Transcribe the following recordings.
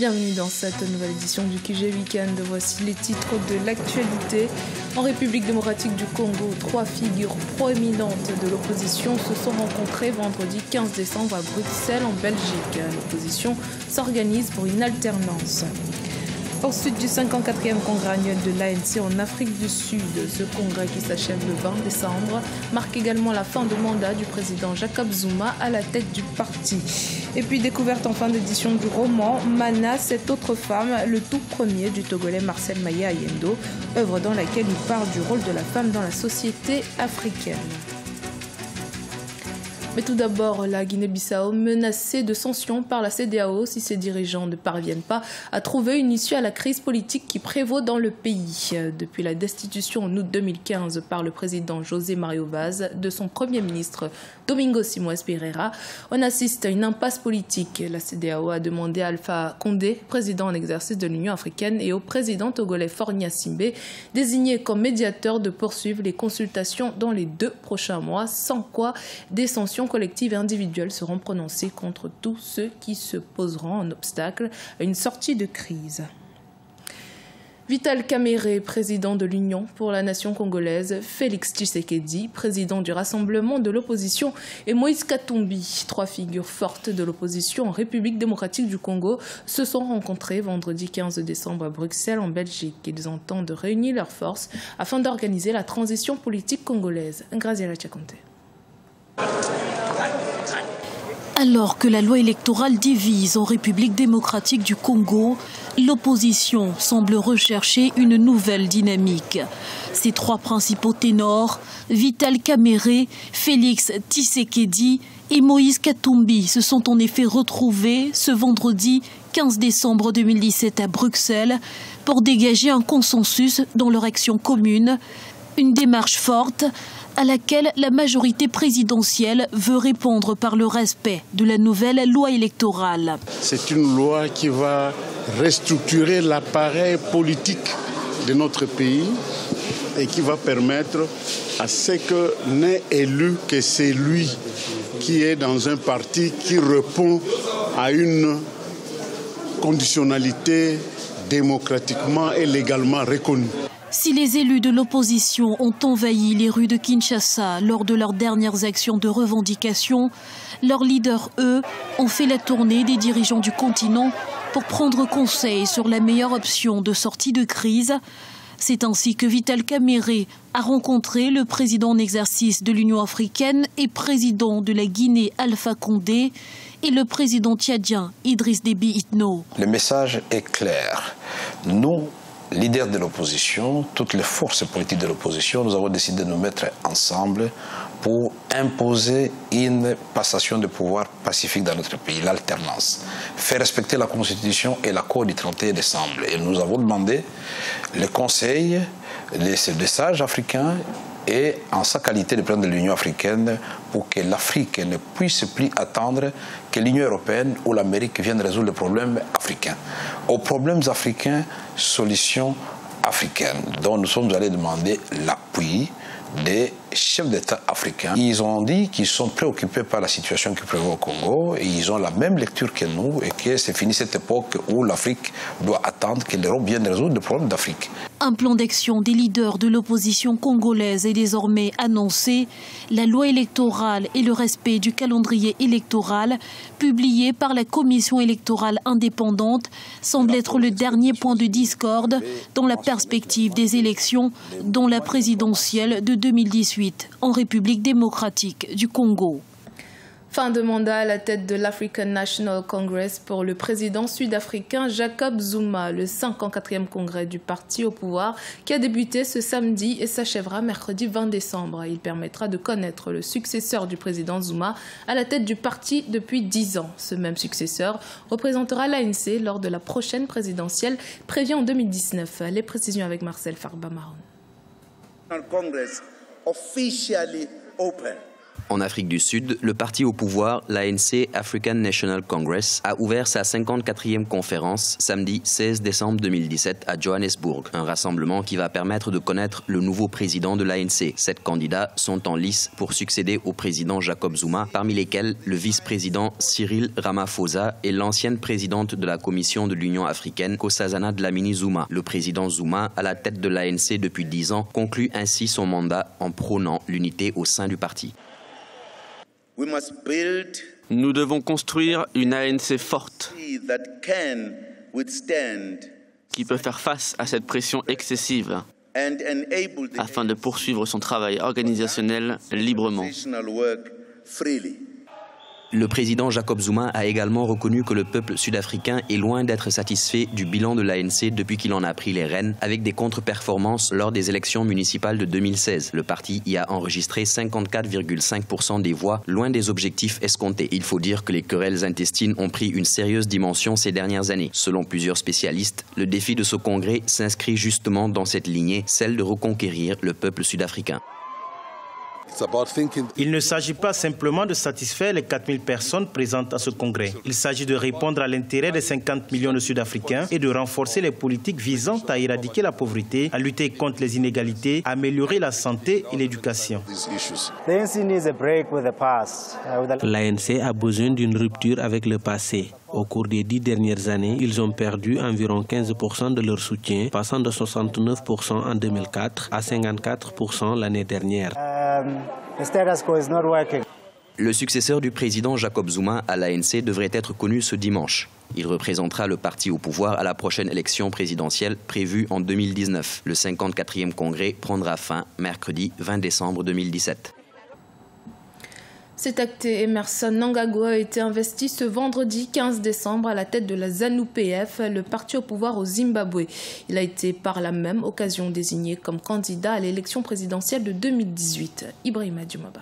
Bienvenue dans cette nouvelle édition du QG Weekend. Voici les titres de l'actualité. En République démocratique du Congo, 3 figures proéminentes de l'opposition se sont rencontrées vendredi 15 décembre à Bruxelles, en Belgique. L'opposition s'organise pour une alternance. Ensuite du 54e congrès annuel de l'ANC en Afrique du Sud, ce congrès qui s'achève le 20 décembre marque également la fin de mandat du président Jacob Zuma à la tête du parti. Et puis découverte en fin d'édition du roman Mana, cette autre femme, le tout premier du Togolais Marcel Maya Ayendo, œuvre dans laquelle il parle du rôle de la femme dans la société africaine. Mais tout d'abord, la Guinée-Bissau menacée de sanctions par la CEDEAO si ses dirigeants ne parviennent pas à trouver une issue à la crise politique qui prévaut dans le pays. Depuis la destitution en août 2015 par le président José Mario Vaz de son premier ministre Domingos Simões Pereira, on assiste à une impasse politique. La CEDEAO a demandé à Alpha Condé, président en exercice de l'Union africaine, et au président togolais Faure Gnassingbé, désigné comme médiateur, de poursuivre les consultations dans les 2 prochains mois, sans quoi des sanctions collectives et individuelles seront prononcées contre tous ceux qui se poseront en obstacle à une sortie de crise. Vital Kamerhe, président de l'Union pour la nation congolaise, Félix Tshisekedi, président du Rassemblement de l'opposition, et Moïse Katumbi, 3 figures fortes de l'opposition en République démocratique du Congo, se sont rencontrés vendredi 15 décembre à Bruxelles, en Belgique. Ils entendent réunir leurs forces afin d'organiser la transition politique congolaise. Graziela Tchakonte. Alors que la loi électorale divise en République démocratique du Congo, l'opposition semble rechercher une nouvelle dynamique. Ses 3 principaux ténors, Vital Kamerhe, Félix Tshisekedi et Moïse Katumbi, se sont en effet retrouvés ce vendredi 15 décembre 2017 à Bruxelles pour dégager un consensus dans leur action commune, une démarche forte à laquelle la majorité présidentielle veut répondre par le respect de la nouvelle loi électorale. C'est une loi qui va restructurer l'appareil politique de notre pays et qui va permettre à ce que n'est élu que c'est lui qui est dans un parti qui répond à une conditionnalité démocratiquement et légalement reconnue. Si les élus de l'opposition ont envahi les rues de Kinshasa lors de leurs dernières actions de revendication, leurs leaders, eux, ont fait la tournée des dirigeants du continent pour prendre conseil sur la meilleure option de sortie de crise. C'est ainsi que Vital Kamerhe a rencontré le président en exercice de l'Union africaine et président de la Guinée Alpha Condé et le président tchadien Idriss Déby Itno. Le message est clair. Nous, leaders de l'opposition, toutes les forces politiques de l'opposition, nous avons décidé de nous mettre ensemble pour imposer une passation de pouvoir pacifique dans notre pays, l'alternance. Faire respecter la Constitution et l'accord du 31 décembre. Et nous avons demandé le conseil des sages africains et en sa qualité de président de l'Union africaine pour que l'Afrique ne puisse plus attendre que l'Union européenne ou l'Amérique viennent résoudre les problèmes africains. Aux problèmes africains, solution africaine. Donc nous sommes allés demander l'appui des chefs d'État africains. Ils ont dit qu'ils sont préoccupés par la situation qui prévaut au Congo et ils ont la même lecture que nous et que c'est fini cette époque où l'Afrique doit attendre que l'Europe vienne résoudre les problèmes d'Afrique. Un plan d'action des leaders de l'opposition congolaise est désormais annoncé. La loi électorale et le respect du calendrier électoral publié par la commission électorale indépendante semble être le dernier point de discorde dans la perspective des élections, dont la présidentielle de 2018 en République démocratique du Congo. Fin de mandat à la tête de l'African National Congress pour le président sud-africain Jacob Zuma, le 54e congrès du parti au pouvoir qui a débuté ce samedi et s'achèvera mercredi 20 décembre. Il permettra de connaître le successeur du président Zuma à la tête du parti depuis 10 ans. Ce même successeur représentera l'ANC lors de la prochaine présidentielle prévue en 2019. Les précisions avec Marcel Farba-Maron. Congress officially open. En Afrique du Sud, le parti au pouvoir, l'ANC African National Congress, a ouvert sa 54e conférence samedi 16 décembre 2017 à Johannesburg. Un rassemblement qui va permettre de connaître le nouveau président de l'ANC. 7 candidats sont en lice pour succéder au président Jacob Zuma, parmi lesquels le vice-président Cyril Ramaphosa et l'ancienne présidente de la Commission de l'Union africaine, Nkosazana Dlamini Zuma. Le président Zuma, à la tête de l'ANC depuis 10 ans, conclut ainsi son mandat en prônant l'unité au sein du parti. Nous devons construire une ANC forte qui peut faire face à cette pression excessive afin de poursuivre son travail organisationnel librement. Le président Jacob Zuma a également reconnu que le peuple sud-africain est loin d'être satisfait du bilan de l'ANC depuis qu'il en a pris les rênes, avec des contre-performances lors des élections municipales de 2016. Le parti y a enregistré 54,5% des voix, loin des objectifs escomptés. Il faut dire que les querelles intestines ont pris une sérieuse dimension ces dernières années. Selon plusieurs spécialistes, le défi de ce congrès s'inscrit justement dans cette lignée, celle de reconquérir le peuple sud-africain. Il ne s'agit pas simplement de satisfaire les 4000 personnes présentes à ce congrès. Il s'agit de répondre à l'intérêt des 50 millions de Sud-Africains et de renforcer les politiques visant à éradiquer la pauvreté, à lutter contre les inégalités, à améliorer la santé et l'éducation. L'ANC a besoin d'une rupture avec le passé. Au cours des 10 dernières années, ils ont perdu environ 15% de leur soutien, passant de 69% en 2004 à 54% l'année dernière. Le successeur du président Jacob Zuma à l'ANC devrait être connu ce dimanche. Il représentera le parti au pouvoir à la prochaine élection présidentielle prévue en 2019. Le 54e congrès prendra fin mercredi 20 décembre 2017. C'est acté, Emmerson Mnangagwa a été investi ce vendredi 15 décembre à la tête de la ZANU-PF, le parti au pouvoir au Zimbabwe. Il a été par la même occasion désigné comme candidat à l'élection présidentielle de 2018. Ibrahima Djoumaba.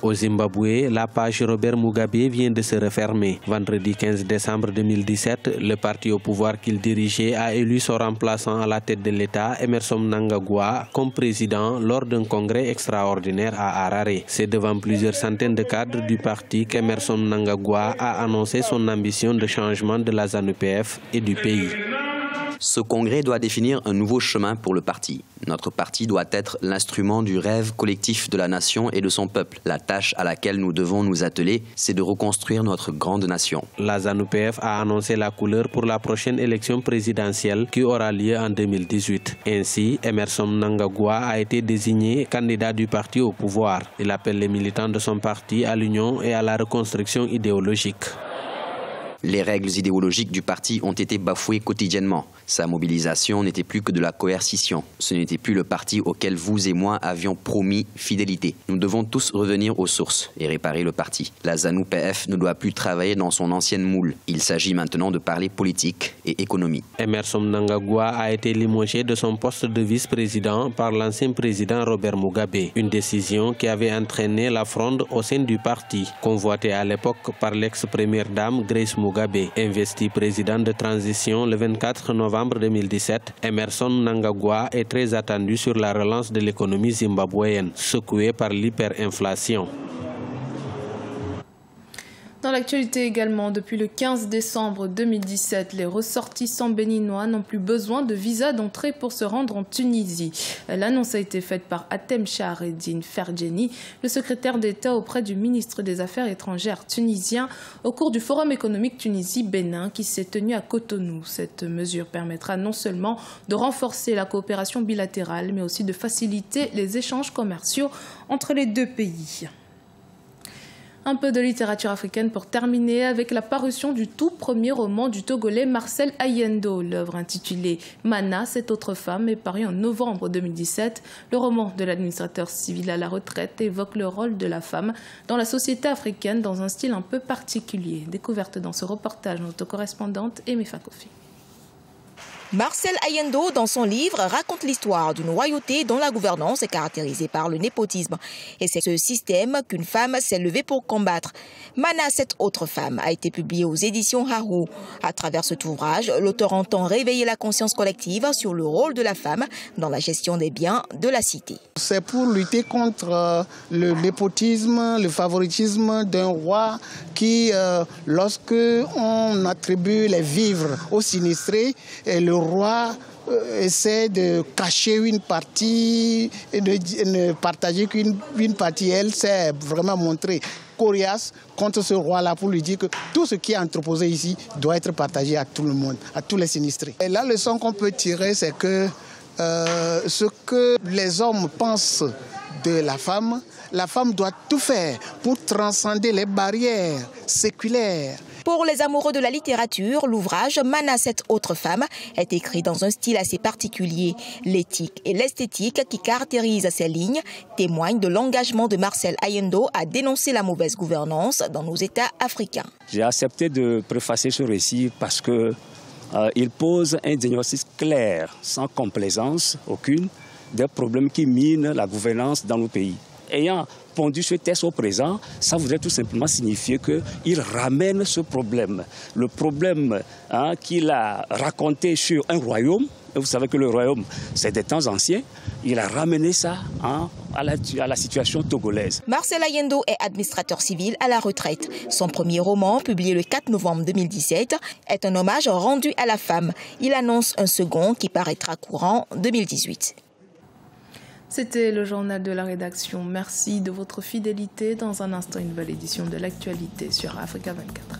Au Zimbabwe, la page Robert Mugabe vient de se refermer. Vendredi 15 décembre 2017, le parti au pouvoir qu'il dirigeait a élu son remplaçant à la tête de l'État, Emmerson Mnangagwa, comme président lors d'un congrès extraordinaire à Harare. C'est devant plusieurs centaines de cadres du parti qu'Emmerson Mnangagwa a annoncé son ambition de changement de la ZANU-PF et du pays. Ce congrès doit définir un nouveau chemin pour le parti. Notre parti doit être l'instrument du rêve collectif de la nation et de son peuple. La tâche à laquelle nous devons nous atteler, c'est de reconstruire notre grande nation. La ZANU-PF a annoncé la couleur pour la prochaine élection présidentielle qui aura lieu en 2018. Ainsi, Emmerson Mnangagwa a été désigné candidat du parti au pouvoir. Il appelle les militants de son parti à l'union et à la reconstruction idéologique. Les règles idéologiques du parti ont été bafouées quotidiennement. Sa mobilisation n'était plus que de la coercition. Ce n'était plus le parti auquel vous et moi avions promis fidélité. Nous devons tous revenir aux sources et réparer le parti. La ZANU-PF ne doit plus travailler dans son ancienne moule. Il s'agit maintenant de parler politique et économie. Emmerson Mnangagwa a été limogé de son poste de vice-président par l'ancien président Robert Mugabe. Une décision qui avait entraîné la fronde au sein du parti, convoitée à l'époque par l'ex-première dame Grace Mugabe. Investi président de transition le 24 novembre 2017, Emmerson Mnangagwa est très attendu sur la relance de l'économie zimbabwéenne, secouée par l'hyperinflation. Dans l'actualité également, depuis le 15 décembre 2017, les ressortissants béninois n'ont plus besoin de visa d'entrée pour se rendre en Tunisie. L'annonce a été faite par Hatem Chahareddine Ferjeni, le secrétaire d'État auprès du ministre des Affaires étrangères tunisien, au cours du Forum économique Tunisie-Bénin qui s'est tenu à Cotonou. Cette mesure permettra non seulement de renforcer la coopération bilatérale, mais aussi de faciliter les échanges commerciaux entre les deux pays. Un peu de littérature africaine pour terminer avec la parution du tout premier roman du Togolais Marcel Ayendo. L'œuvre intitulée Mana, cette autre femme, est parue en novembre 2017. Le roman de l'administrateur civil à la retraite évoque le rôle de la femme dans la société africaine dans un style un peu particulier. Découverte dans ce reportage de notre correspondante Aimé Fakofi. Marcel Ayendo, dans son livre, raconte l'histoire d'une royauté dont la gouvernance est caractérisée par le népotisme. Et c'est ce système qu'une femme s'est levée pour combattre. Mana, cette autre femme, a été publié aux éditions Haru. À travers cet ouvrage, l'auteur entend réveiller la conscience collective sur le rôle de la femme dans la gestion des biens de la cité. C'est pour lutter contre le népotisme, le favoritisme d'un roi qui, lorsque on attribue les vivres aux sinistrés, et le roi essaie de cacher une partie et de ne partager qu'une partie. Elle s'est vraiment montrée coriace contre ce roi-là pour lui dire que tout ce qui est entreposé ici doit être partagé à tout le monde, à tous les sinistrés. Et la leçon qu'on peut tirer, c'est que ce que les hommes pensent de la femme doit tout faire pour transcender les barrières séculaires. Pour les amoureux de la littérature, l'ouvrage Mana, cette autre femme est écrit dans un style assez particulier. L'éthique et l'esthétique qui caractérisent ces lignes témoignent de l'engagement de Marcel Ayendo à dénoncer la mauvaise gouvernance dans nos États africains. J'ai accepté de préfacer ce récit parce qu'il pose un diagnostic clair, sans complaisance aucune, des problèmes qui minent la gouvernance dans nos pays. Ayant pondu ce texte au présent, ça voudrait tout simplement signifier qu'il ramène ce problème. Le problème qu'il a raconté sur un royaume, et vous savez que le royaume, c'est des temps anciens, il a ramené ça à la situation togolaise. Marcel Ayendo est administrateur civil à la retraite. Son premier roman, publié le 4 novembre 2017, est un hommage rendu à la femme. Il annonce un second qui paraîtra courant 2018. C'était le journal de la rédaction. Merci de votre fidélité. Dans un instant, une nouvelle édition de l'actualité sur Africa 24.